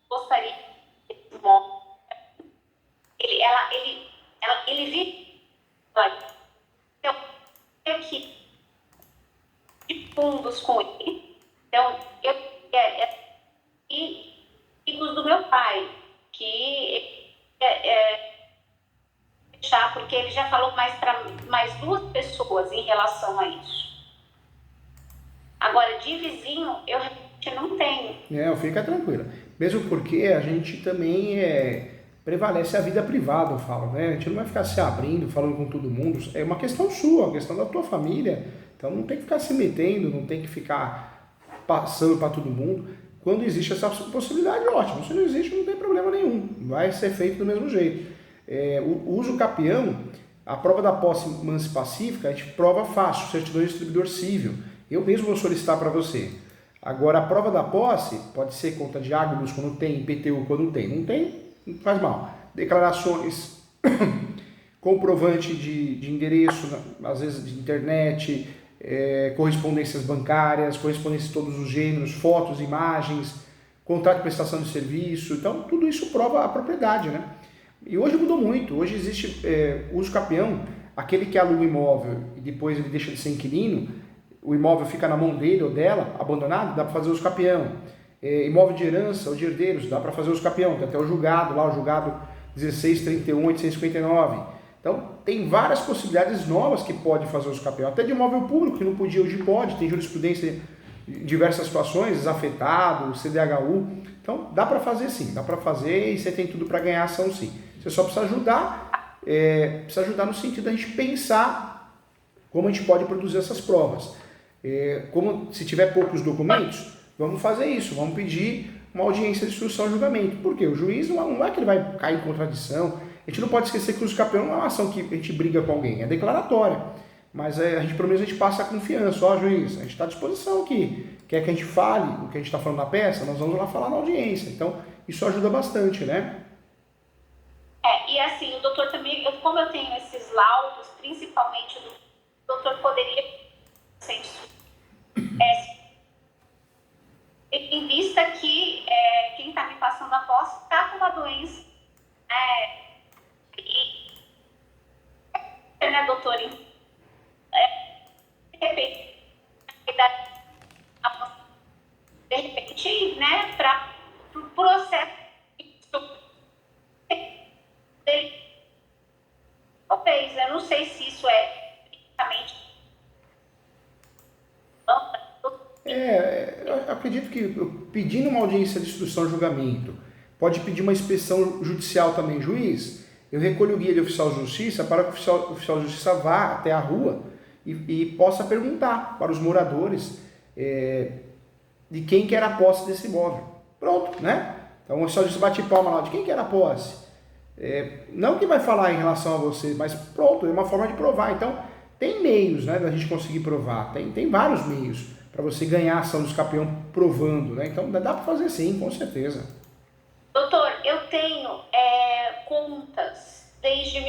gostaria de modo. Ele vive. Então, eu aqui de fundos com ele. Então, e amigos do meu pai, que fechar, porque ele já falou para mais 2 pessoas em relação a isso. Agora, de vizinho, eu realmente não tenho. Fica tranquila. Mesmo porque a gente também prevalece a vida privada, eu falo, né? A gente não vai ficar se abrindo, falando com todo mundo. É uma questão sua, uma questão da tua família. Então não tem que ficar se metendo, não tem que ficar passando para todo mundo. Quando existe essa possibilidade, ótimo. Se não existe, não tem problema nenhum. Vai ser feito do mesmo jeito. O uso capião, a prova da posse mansa e pacífica, a gente prova fácil, certidão de distribuidor civil. Eu mesmo vou solicitar para você. Agora, a prova da posse pode ser conta de água, luz quando tem, IPTU quando tem. Não tem, não faz mal. Declarações, comprovante de endereço, às vezes de internet, correspondências bancárias, correspondências de todos os gêneros, fotos, imagens, contrato de prestação de serviço. Então, tudo isso prova a propriedade, né? E hoje mudou muito. Hoje existe uso capião, aquele que aluga o imóvel e depois ele deixa de ser inquilino, o imóvel fica na mão dele ou dela, abandonado, dá para fazer uso capião. Imóvel de herança ou de herdeiros, dá para fazer uso capião. Tem até o julgado lá, o julgado 1631.859. Então, tem várias possibilidades novas que pode fazer uso capião. Até de imóvel público, que não podia, hoje pode. Tem jurisprudência em diversas situações, desafetado, CDHU. Então, dá para fazer sim, dá para fazer e você tem tudo para ganhar ação sim. Você só precisa ajudar no sentido da gente pensar como a gente pode produzir essas provas. Como se tiver poucos documentos, vamos fazer isso, vamos pedir uma audiência de instrução e julgamento. Por quê? O juiz não é que ele vai cair em contradição. A gente não pode esquecer que o uso capião não é uma ação que a gente briga com alguém, é declaratória. Mas a gente, pelo menos, a gente passa a confiança. Ó, juiz, a gente está à disposição aqui. Quer que a gente fale o que a gente está falando na peça? Nós vamos lá falar na audiência. Então, isso ajuda bastante, né? E assim, o doutor também, como eu tenho esses laudos, principalmente o doutor poderia em vista que quem está me passando a posse está com uma doença né, doutor? De repente, né, para o processo talvez, eu não sei se isso é praticamente. Eu acredito que pedindo uma audiência de instrução e julgamento, pode pedir uma inspeção judicial também, juiz. Eu recolho o guia de oficial de justiça para que o oficial de justiça vá até a rua e possa perguntar para os moradores de quem que era a posse desse imóvel. Pronto, né? Então o oficial de justiça bate palma lá, de quem que era a posse? Não que vai falar em relação a você, mas pronto, é uma forma de provar. Então, tem meios, né, da gente conseguir provar. Tem vários meios para você ganhar a ação do capião provando, né? Então, dá para fazer sim, com certeza. Doutor, eu tenho contas desde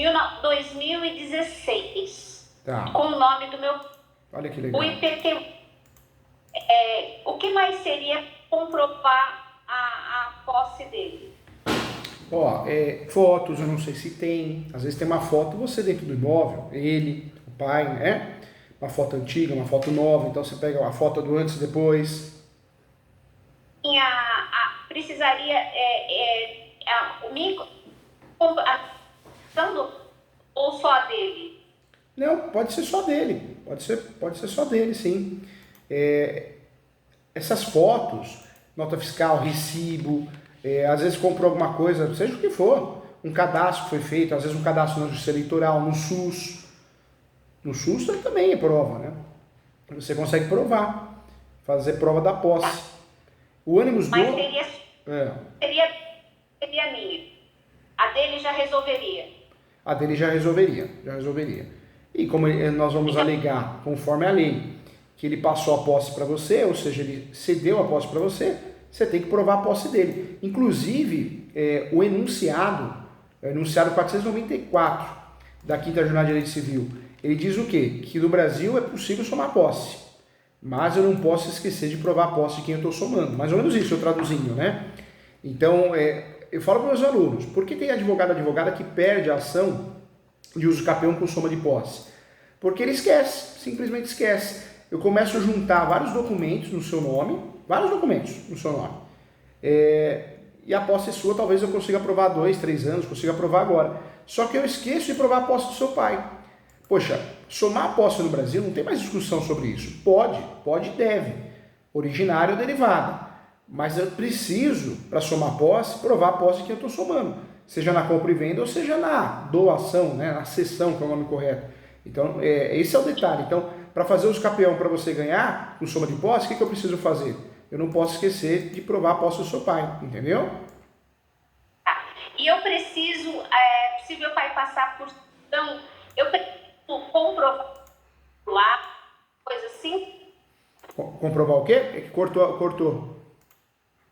2016, com o nome do meu... Olha que legal. O IPTU. O que mais seria comprovar a posse dele? Fotos, eu não sei se tem. Às vezes tem uma foto você dentro do imóvel, ele, o pai, né? Uma foto antiga, uma foto nova, então você pega uma foto do antes e depois. Precisaria ou só a dele? Não, pode ser só dele. Pode ser só dele, sim. Essas fotos, nota fiscal, recibo, às vezes comprou alguma coisa, seja o que for, um cadastro que foi feito, às vezes um cadastro na Justiça Eleitoral, no SUS. No SUS também é prova, né? Você consegue provar, fazer prova da posse. O ânimos Mas do... seria minha. A dele já resolveria. A dele já resolveria. E como nós vamos alegar, conforme a lei, que ele passou a posse para você, ou seja, ele cedeu a posse para você, você tem que provar a posse dele. Inclusive, o enunciado 494 da 5ª Jornada de Direito Civil, ele diz o quê? Que no Brasil é possível somar posse, mas eu não posso esquecer de provar a posse de quem eu estou somando. Mais ou menos isso, eu traduzindo, né? Então, eu falo para os meus alunos, por que tem advogada que perde a ação de uso capião com soma de posse? Porque ele esquece, simplesmente esquece. Eu começo a juntar vários documentos no seu nome, e a posse sua talvez eu consiga aprovar 2, 3 anos, consiga aprovar agora. Só que eu esqueço de provar a posse do seu pai. Poxa, somar a posse no Brasil não tem mais discussão sobre isso. Pode e deve. Originária ou derivada. Mas eu preciso, para somar a posse, provar a posse de quem eu estou somando. Seja na compra e venda ou seja na doação, né? Na cessão, que é o nome correto. Então, esse é o detalhe. Então, para fazer os capião para você ganhar com soma de posse, o que eu preciso fazer? Eu não posso esquecer de provar a posse do seu pai, entendeu? E eu preciso, se meu pai passar por... Então, eu preciso comprovar lá, coisa assim. Comprovar o quê? É que cortou.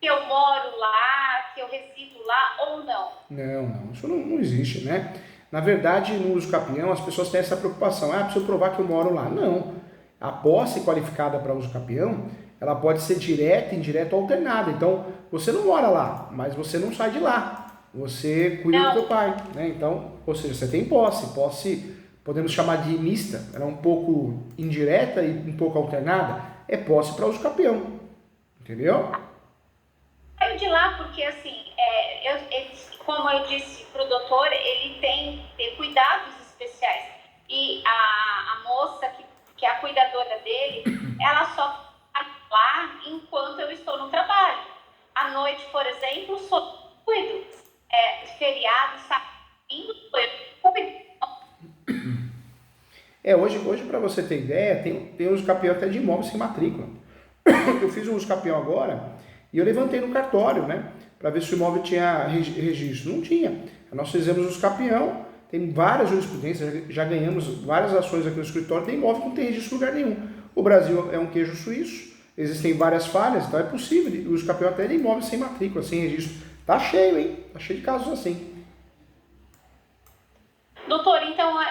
Que eu moro lá, que eu resido lá ou não? Não, isso não existe, né? Na verdade, no uso capião, as pessoas têm essa preocupação. Preciso provar que eu moro lá. Não. A posse qualificada para uso capião, ela pode ser direta, indireta ou alternada. Então, você não mora lá, mas você não sai de lá. Você cuida do teu pai, né? Então, ou seja, você tem posse. Posse, podemos chamar de mista. Ela é um pouco indireta e um pouco alternada. É posse para uso capião. Entendeu? Saiu de lá porque, assim, como eu disse para o doutor, ele tem que ter cuidados especiais. E a moça, que é a cuidadora dele, ela só está lá enquanto eu estou no trabalho. À noite, por exemplo, só cuido. Feriado, sábado, eu cuido. Hoje para você ter ideia, tem uso capião até de imóveis sem matrícula. Eu fiz um uso capião agora e eu levantei no cartório, né? Para ver se o imóvel tinha registro. Não tinha. Nós fizemos uso capião, tem várias jurisprudências, já ganhamos várias ações aqui no escritório, tem imóvel que não tem registro em lugar nenhum. O Brasil é um queijo suíço, existem várias falhas, então é possível. O uso capião até de imóveis sem matrícula, sem registro. Tá cheio, hein? Tá cheio de casos assim. Doutor, então,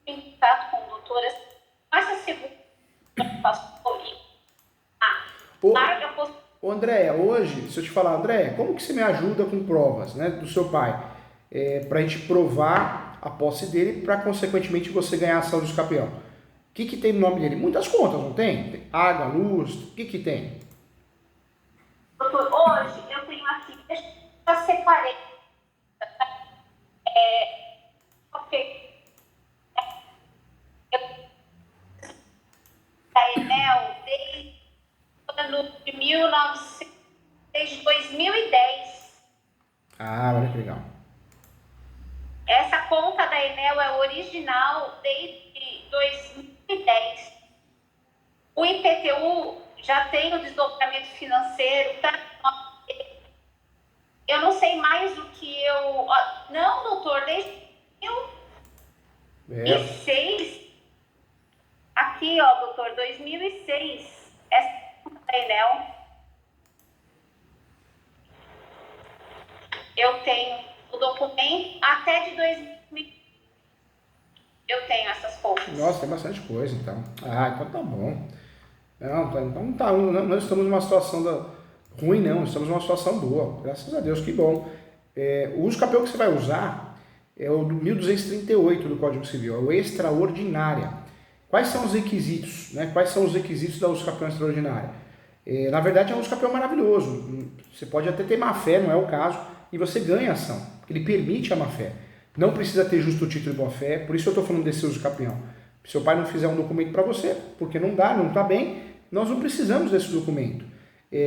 em contato com o doutor, essa segunda larga a possibilidade. Ô Andréia, hoje, se eu te falar, Andréia, como que você me ajuda com provas, né, do seu pai? Pra gente provar a posse dele, para consequentemente você ganhar a ação do capião. O que tem no nome dele? Muitas contas, não tem? Tem água, luz, o que tem? Doutor, hoje eu tenho aqui, eu separei. Ok. Da Enel desde o ano de 2010. Olha que legal. Essa conta da Enel é original desde 2010. O IPTU já tem o desdobramento financeiro, tá? Eu não sei mais do que eu... Não, doutor, desde 2006. Aqui, doutor, 2006. Essa conta da Enel. Eu tenho o documento até de 2000. Eu tenho essas contas. Nossa, tem bastante coisa, então. Então tá bom. Não tá, nós estamos numa situação ruim, não. Estamos numa situação boa. Graças a Deus, que bom. O uso capião que você vai usar é o do 1238 do Código Civil, é o extraordinária. Quais são os requisitos, né? Quais são os requisitos da uso capião extraordinária? Na verdade, é um uso capião maravilhoso. Você pode até ter má fé, não é o caso, e você ganha a ação. Ele permite a má fé. Não precisa ter justo título de boa fé, por isso eu estou falando desse uso capião. Se seu pai não fizer um documento para você, porque não dá, não está bem, nós não precisamos desse documento.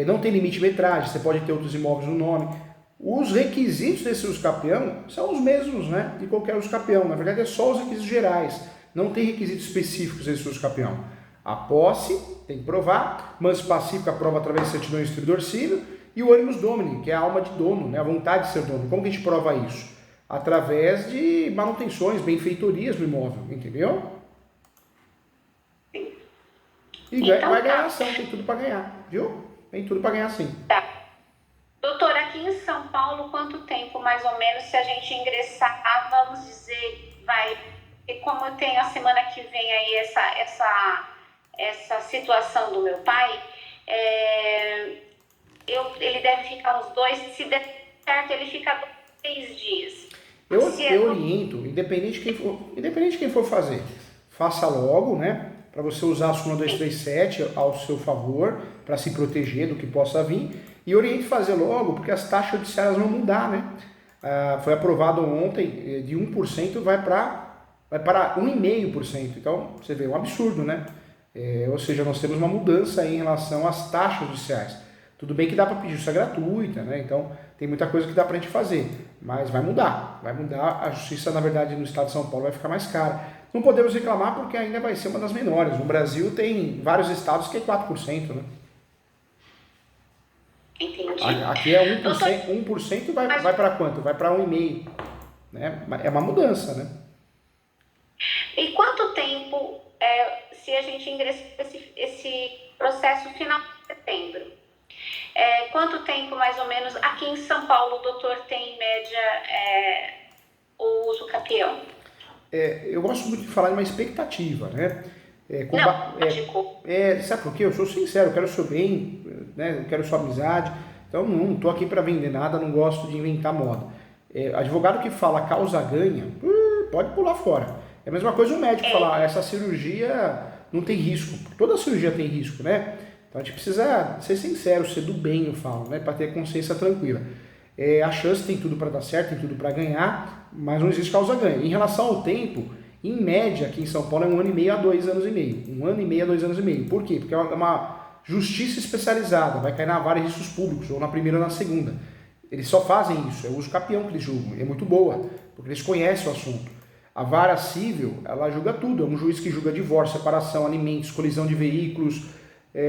Não tem limite de metragem, você pode ter outros imóveis no nome. Os requisitos desse uso capião são os mesmos, né, de qualquer uso capião. Na verdade, é só os requisitos gerais. Não tem requisitos específicos desse uso capião. A posse, tem que provar. Manso pacífico, a prova através de certidão de distribuidor civil. E o animus domini, que é a alma de dono, né? A vontade de ser dono. Como que a gente prova isso? Através de manutenções, benfeitorias no imóvel, entendeu? E Então, vai ganhar tá. ação, tem tudo para ganhar, viu? Tem tudo para ganhar sim. Tá. Doutor, aqui em São Paulo, quanto tempo mais ou menos se a gente ingressar, vamos dizer, vai, e como eu tenho a semana que vem aí essa situação do meu pai, ele deve ficar uns 2, se der certo, ele fica 6 dias. Eu oriento, independente de quem for fazer, faça logo, né? Para você usar a súmula 237 ao seu favor, para se proteger do que possa vir. E oriente fazer logo, porque as taxas judiciárias vão mudar, né? Foi aprovado ontem, de 1% vai para 1,5%. Então, você vê, é um absurdo, né? Ou seja, nós temos uma mudança aí em relação às taxas judiciais. Tudo bem que dá para pedir justiça gratuita, né? Então, tem muita coisa que dá para a gente fazer, mas vai mudar. Vai mudar, a justiça, na verdade, no estado de São Paulo vai ficar mais cara. Não podemos reclamar porque ainda vai ser uma das menores. No Brasil tem vários estados que é 4%, né? Entendi. Aqui é 1% vai para quanto? Vai para 1,5%. Né? É uma mudança, né? E quanto tempo, se a gente ingressar esse processo final de setembro? Quanto tempo, mais ou menos, aqui em São Paulo, o doutor tem, em média, o uso capião? Eu gosto muito de falar de uma expectativa, né? Lógico. Sabe por quê? Eu sou sincero, eu quero o seu bem, né? Eu quero sua amizade. Então, não estou aqui para vender nada, não gosto de inventar moda. Advogado que fala causa ganha, pode pular fora. É a mesma coisa o médico falar, essa cirurgia não tem risco. Toda cirurgia tem risco, né? Então a gente precisa ser sincero, ser do bem, eu falo, né? Para ter consciência tranquila. A chance tem tudo para dar certo, tem tudo para ganhar, mas não existe causa ganha. Em relação ao tempo, em média, aqui em São Paulo é 1 ano e meio a 2 anos e meio. 1 ano e meio a 2 anos e meio. Por quê? Porque é uma justiça especializada, vai cair na vara de registros públicos, ou na primeira ou na segunda. Eles só fazem isso, é o uso capião que eles julgam. É muito boa, porque eles conhecem o assunto. A vara civil, ela julga tudo. É um juiz que julga divórcio, separação, alimentos, colisão de veículos,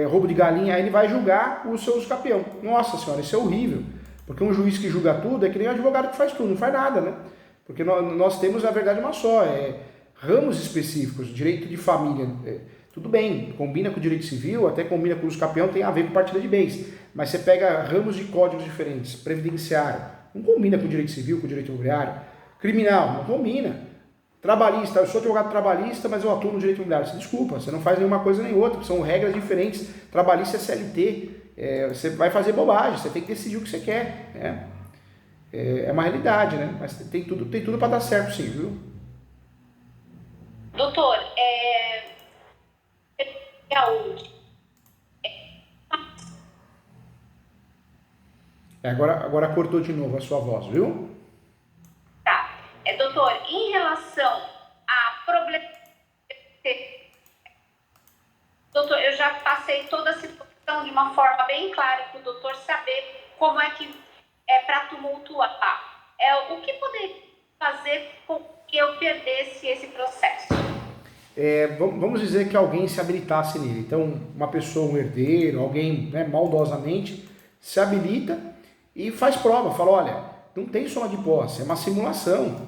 roubo de galinha. Aí ele vai julgar o seu uso capião. Nossa senhora, isso é horrível. Porque um juiz que julga tudo é que nem um advogado que faz tudo, não faz nada, né? Porque nós temos, na verdade, uma só. Ramos específicos, direito de família. Tudo bem, combina com o direito civil, até combina com o uso capião, tem a ver com partilha de bens. Mas você pega ramos de códigos diferentes, previdenciário, não combina com o direito civil, com o direito imobiliário. Criminal, não combina. Trabalhista, eu sou advogado trabalhista, mas eu atuo no direito imobiliário. Você desculpa, você não faz nenhuma coisa nem outra, são regras diferentes. Trabalhista é CLT, você vai fazer bobagem, você tem que decidir o que você quer. Né? É uma realidade, né? Mas tem tudo para dar certo sim, viu? Doutor, Agora cortou de novo a sua voz, viu? Tá. Doutor, em relação a problemas. Doutor, eu já passei toda a situação de uma forma bem clara para o doutor saber como é que para tumultuar. O que poderia fazer com que eu perdesse esse processo? Vamos dizer que alguém se habilitasse nele. Então, uma pessoa, um herdeiro, alguém, né, maldosamente, se habilita e faz prova. Fala, olha, não tem soma de posse, é uma simulação,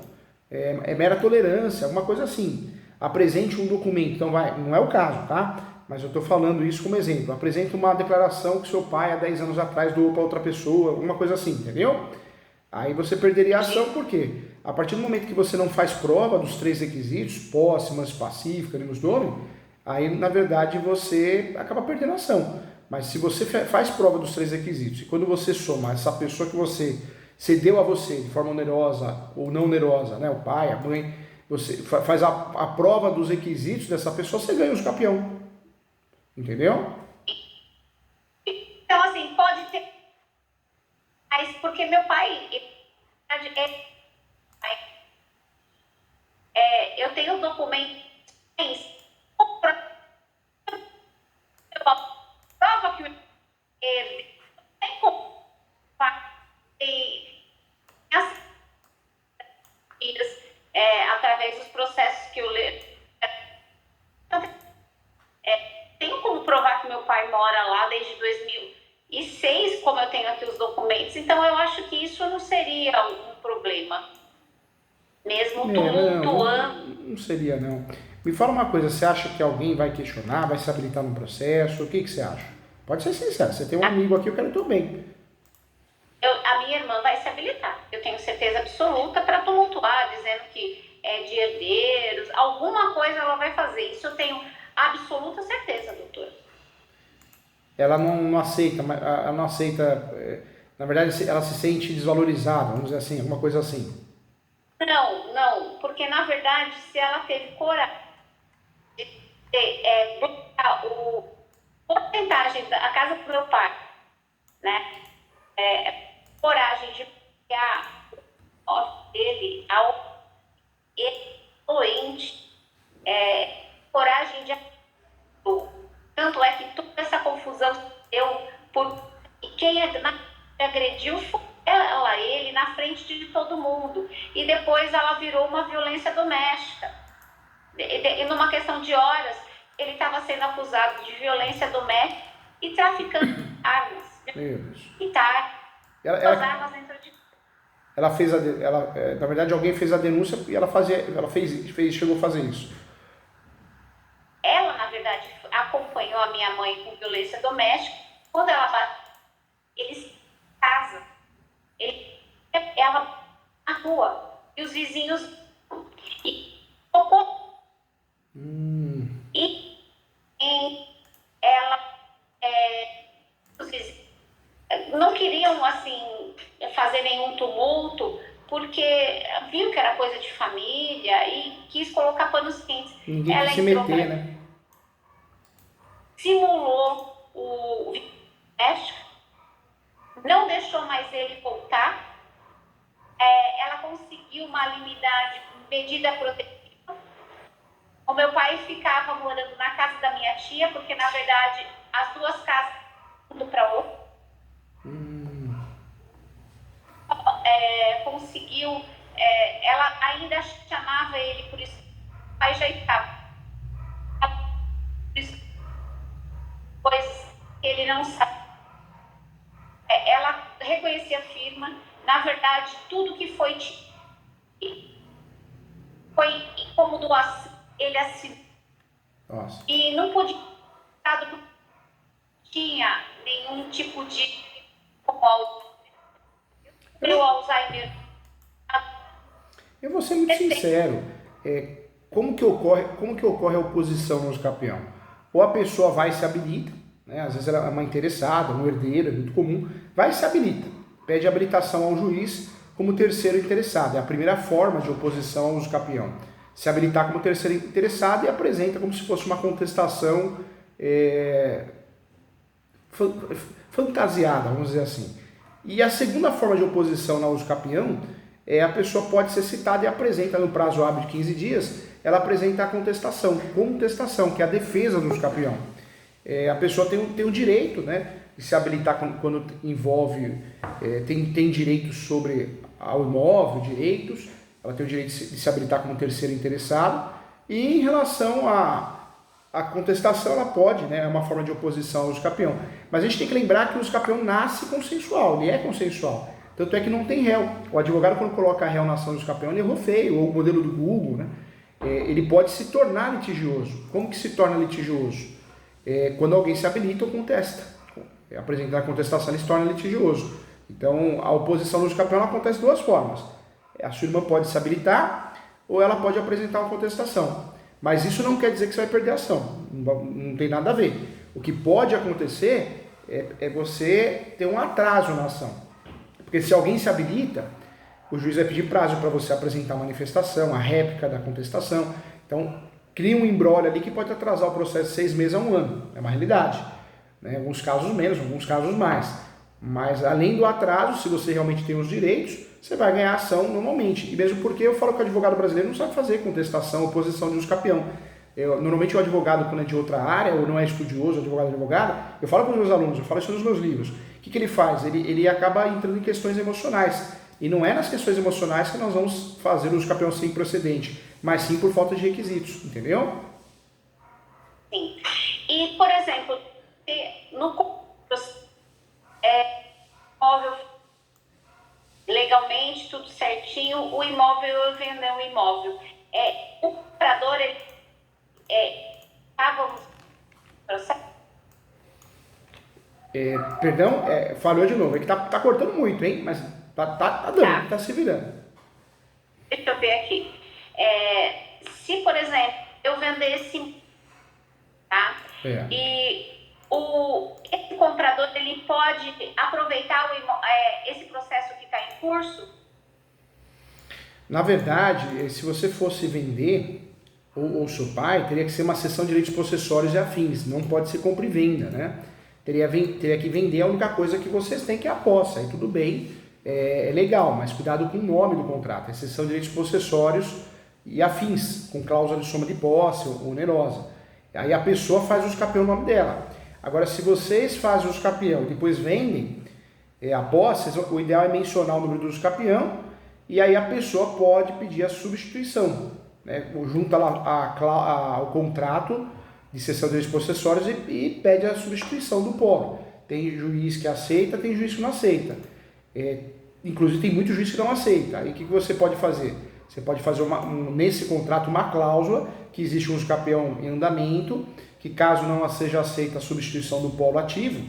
é mera tolerância, alguma coisa assim. Apresente um documento. Então, não é o caso, tá? Mas eu estou falando isso como exemplo. Apresente uma declaração que seu pai, há 10 anos atrás, doou para outra pessoa, alguma coisa assim, entendeu? Aí você perderia a ação, por quê? A partir do momento que você não faz prova dos 3 requisitos, posse, manso pacífico, animus domini, aí na verdade você acaba perdendo a ação. Mas se você faz prova dos 3 requisitos, e quando você soma essa pessoa que você cedeu a você de forma onerosa ou não onerosa, né, o pai, a mãe, você faz a prova dos requisitos dessa pessoa, você ganha os campeão. Entendeu? Então, assim, pode ter. Mas porque meu pai. Eu tenho documentos. Prova que tem como através dos processos que eu leio. algum problema, mesmo tumultuando. Não seria, não. Me fala uma coisa, você acha que alguém vai questionar, vai se habilitar no processo? O que você acha? Pode ser sincero, você tem um amigo aqui, eu quero o teu bem. A minha irmã vai se habilitar, eu tenho certeza absoluta, para tumultuar, dizendo que é de herdeiros, alguma coisa ela vai fazer. Isso eu tenho absoluta certeza, doutor. Ela não aceita, ela não aceita, na verdade ela se sente desvalorizada, vamos dizer assim, alguma coisa assim. Não, porque na verdade, se ela teve coragem de bloquear a porcentagem da casa do meu pai, né? Coragem de bloquear o dele ao doente, coragem de. Tanto é que toda essa confusão deu por. E quem agrediu foi ele na frente de todo mundo. E depois ela virou uma violência doméstica. E numa questão de horas, ele estava sendo acusado de violência doméstica e traficando armas. Meu Deus. E tá. As armas dentro de. Ela fez na verdade alguém fez a denúncia e chegou a fazer isso. Ela, na verdade, acompanhou a minha mãe com violência doméstica. Quando ela bateu, eles casam. Ela na rua. E os vizinhos. E ela. Os vizinhos não queriam, assim, fazer nenhum tumulto, porque viu que era coisa de família e quis colocar panos quentes. Ninguém quis se meter, né? Simulou o México, não deixou mais ele voltar. Ela conseguiu uma liminar medida protetiva. O meu pai ficava morando na casa da minha tia, porque na verdade as duas casas iam para outra. Conseguiu, ela ainda chamava ele, por isso o pai já estava. Coisas que ele não sabe. Ela reconhecia a firma, na verdade, tudo que foi como doação, ele assinou. Nossa. E não podia, tinha nenhum tipo de Alzheimer. Eu vou ser muito sincero. Como que ocorre a oposição no usucapião? Ou a pessoa vai e se habilita, né? Às vezes ela é uma interessada, um herdeiro, é muito comum, vai e se habilita, pede habilitação ao juiz como terceiro interessado. É a primeira forma de oposição ao usucapião. Se habilitar como terceiro interessado e apresenta como se fosse uma contestação fantasiada, vamos dizer assim. E a segunda forma de oposição na usucapião a pessoa pode ser citada e apresenta no prazo hábil de 15 dias, ela apresenta a contestação, que é a defesa do usucapião. A pessoa tem o direito, né, de se habilitar quando envolve, tem direitos sobre ao imóvel, direitos, ela tem o direito de se habilitar como terceiro interessado, e em relação à contestação, ela pode, né, é uma forma de oposição ao usucapião. Mas a gente tem que lembrar que o usucapião nasce consensual, ele é consensual. Tanto é que não tem réu. O advogado, quando coloca réu na ação do usucapião, ele errou feio, ou o modelo do Google, né? Ele pode se tornar litigioso. Como que se torna litigioso? Quando alguém se habilita ou contesta. Apresentar a contestação, ele se torna litigioso. Então, a oposição no usucapião acontece de duas formas. A sua irmã pode se habilitar ou ela pode apresentar uma contestação. Mas isso não quer dizer que você vai perder a ação. Não tem nada a ver. O que pode acontecer é você ter um atraso na ação. Porque se alguém se habilita, o juiz vai pedir prazo para você apresentar a manifestação, a réplica da contestação. Então, cria um imbróglio ali que pode atrasar o processo de 6 meses a 1 ano. É uma realidade. Em alguns casos menos, em alguns casos mais. Mas, além do atraso, se você realmente tem os direitos, você vai ganhar ação normalmente. E mesmo porque eu falo que o advogado brasileiro não sabe fazer contestação, oposição de usucapião. Normalmente o advogado, quando é de outra área, ou não é estudioso, advogada, eu falo para os meus alunos, eu falo isso nos meus livros. O que ele faz? Ele acaba entrando em questões emocionais. E não é nas questões emocionais que nós vamos fazer o usucapião sem procedente, mas sim por falta de requisitos, entendeu? Sim. E, por exemplo, no móvel legalmente, tudo certinho, o imóvel, eu vendo o imóvel. O comprador, ele estava no processo. Perdão, falhou de novo. É que tá cortando muito, hein? Mas tá dando, Tá, tá se virando. deixa eu ver aqui. Se, por exemplo, eu vendesse, tá? É. E esse comprador, ele pode aproveitar esse processo que está em curso? Na verdade, se você fosse vender, ou seu pai, teria que ser uma cessão de direitos possessórios e afins. Não pode ser compra e venda, né? Teria que vender a única coisa que vocês têm, que é a posse. Aí tudo bem, é legal, mas cuidado com o nome do contrato. É cessão de direitos possessórios e afins, com cláusula de soma de posse ou onerosa. Aí a pessoa faz os capião no nome dela. Agora, se vocês fazem os capião e depois vendem a posse, o ideal é mencionar o número dos capião e aí a pessoa pode pedir a substituição, né? Junta lá o contrato de cessão de direitos possessórios e pede a substituição do polo. Tem juiz que aceita, tem juiz que não aceita. Inclusive tem muito juiz que não aceita. Aí o que você pode fazer? Você pode fazer nesse contrato uma cláusula que existe um campeão em andamento, que caso não seja aceita a substituição do polo ativo,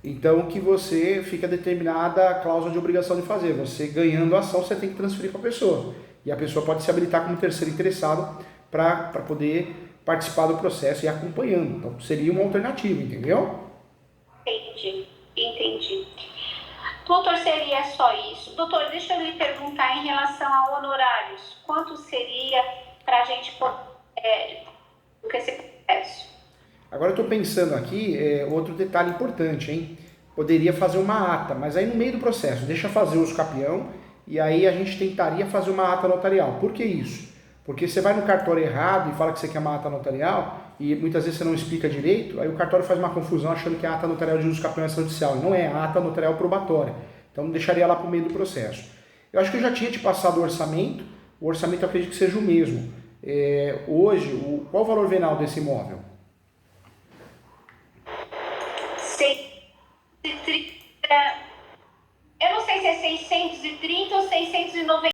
então que você fica determinada a cláusula de obrigação de fazer. Você ganhando a ação, você tem que transferir para a pessoa. E a pessoa pode se habilitar como terceiro interessado para poder participar do processo e ir acompanhando. Então seria uma alternativa, entendeu? Entendi. Doutor, seria só isso. Doutor, deixa eu lhe perguntar em relação a honorários. Quanto seria para a gente com esse processo? Agora eu estou pensando aqui, outro detalhe importante, hein? Poderia fazer uma ata, mas aí no meio do processo, deixa fazer os capião e aí a gente tentaria fazer uma ata notarial. Por que isso? Porque você vai no cartório errado e fala que você quer uma ata notarial e muitas vezes você não explica direito, aí o cartório faz uma confusão achando que a ata notarial de uso capião é extrajudicial. E não é, a ata notarial probatória. Então deixaria lá para o meio do processo. Eu acho que eu já tinha te passado o orçamento eu acredito que seja o mesmo. Hoje, qual o valor venal desse imóvel? 630, eu não sei se é 630 ou 690.